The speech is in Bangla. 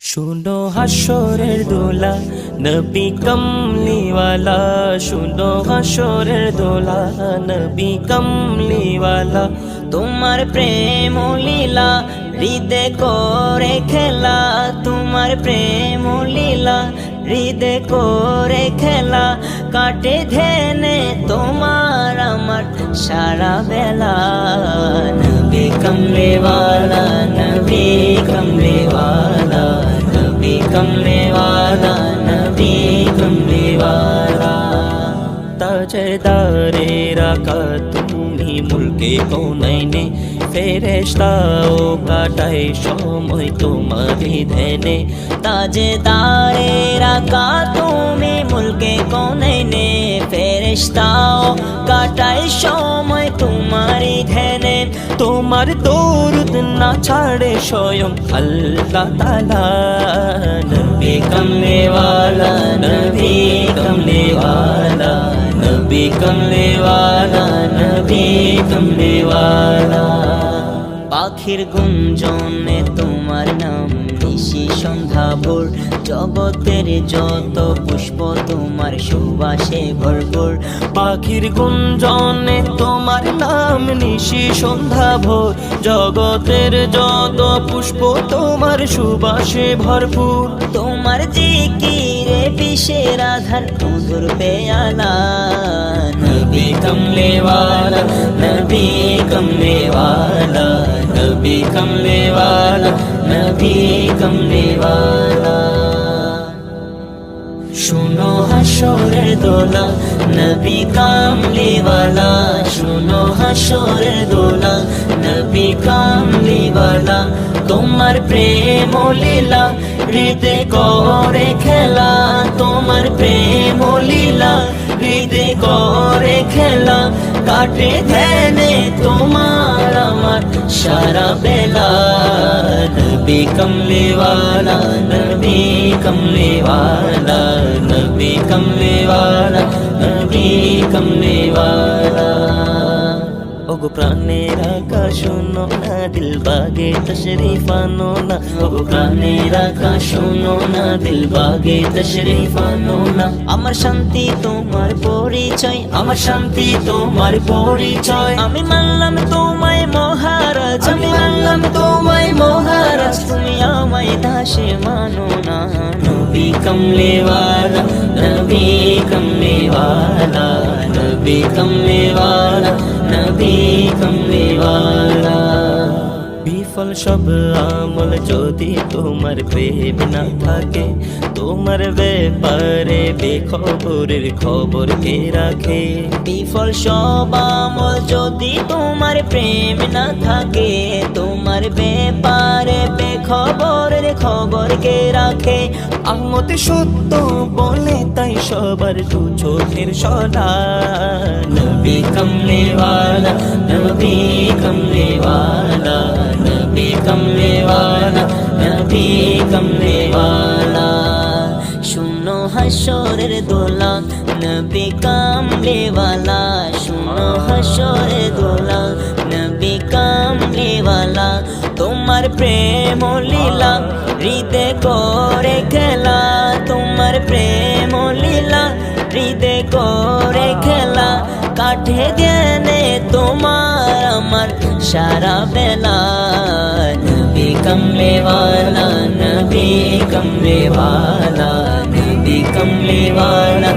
শুনো হাসরের দোলা নবী কমলিওয়ালা, শুনো হাসরের দোলা নবী কমলিওয়ালা। তোমার প্রেম লীলা হৃদয় করে খেলা, তোমার প্রেম লীলা হৃদয় করে খেলা। কাটে ধ্যানে তোমার আমার সারা বেলা। নবী কমলিওয়ালা, নবী কমলিওয়ালা, নবী কমলিওয়ালা, নবী কমলিওয়ালা। তাজদারে রাখা তুমি মুলকে কৌনাইনে, ফেরেশতাও কাটায় সময় তোমারই ধ্যানে। তাজদারে রাখা তুমি মুলকে কৌনাইনে, ফেরেশতাও কাটায় সময় তোমারই ধ্যানে। তোমার দরুদ না ছাড়ে স্বয়ং আল্লাহ তাআলা। নবী কমলিওয়ালা, নবী কমলিওয়ালা, নবী কমলিওয়ালা, নবী কমলিওয়ালা। পাখির গুঞ্জনে তোমার নাম নিশি সন্ধ্যা ভোর, জগতের যত পুষ্প তোমার সুবাসে ভরপুর। পাখির গুঞ্জনে তোমার নাম নিশি সন্ধ্যা ভোর, জগতের যত পুষ্প তোমার সুবাসে ভরপুর। তোমার জিকিরে বিষের আধার মধুর পেয়ালা। নবী কমলিওয়ালা, নবী কমলিওয়ালা, নবী কমলিওয়ালা, নবী কমলিওয়ালা। শুনো হাসরের দোলা নবী কমলিওয়ালা, শুনো হাসরের দোলা নবী কমলিওয়ালা। তোমার প্রেম লীলা হৃদয় করে খেলা, তোমার প্রেম লীলা হৃদয় করে খেলা। কাটে ধ্যানে তোমার আমার সারা বেলা। নবী কমলিওয়ালা, নবী কমলিওয়ালা, নবী কমলিওয়ালা, নবী কমলিওয়ালা। ওগো প্রাণের আকাশ শোনো না, দিল বাগে তশরিফ আনো না। ওগো প্রাণের আকাশ শোনো না, দিল বাগে তশরিফ আনো না। আমার শান্তি তোমার পরিচয়, আমার শান্তি তোমার পরিচয়। আমি মানলাম তোমায় মহারাজ, আমি মানলাম তোমায় মহারাজ। তুমি আমায় দাসে মানো না। নবী কমলিওয়ালা, নবী কমলিওয়ালা, নবী কমলিওয়ালা, নবী কমলিওয়ালা। বিফল সব আমল যদি তোমার প্রেম না থাকে, তোমার ব্যাপারে বেখবরের খবর কে রাখে। বিফল সব আমল যদি তোমার প্রেম না থাকে, তোমার ব্যাপারে বেখবরের খবর কে রাখে। আহমদ সত্য বলে তাই সবার দু চোখের সলা। নবী কমলিওয়ালা, নবী কমলিওয়ালা, নবী কমলিওয়ালা, নবী কমলিওয়ালা। শুনো হাসরের দোলা নবী কমলিওয়ালা, শুনো হাসরের দোলা নবী কমলিওয়ালা। তোমার প্রেম লীলা হৃদয় করে খেলা, তোমার প্রেম লীলা হৃদয় করে খেলা। কাঠে ধ্যানে তোমার আমার সারা বেলা। নবী কমলিওয়ালা, নবী কমলিওয়ালা, নবী কমলিওয়ালা,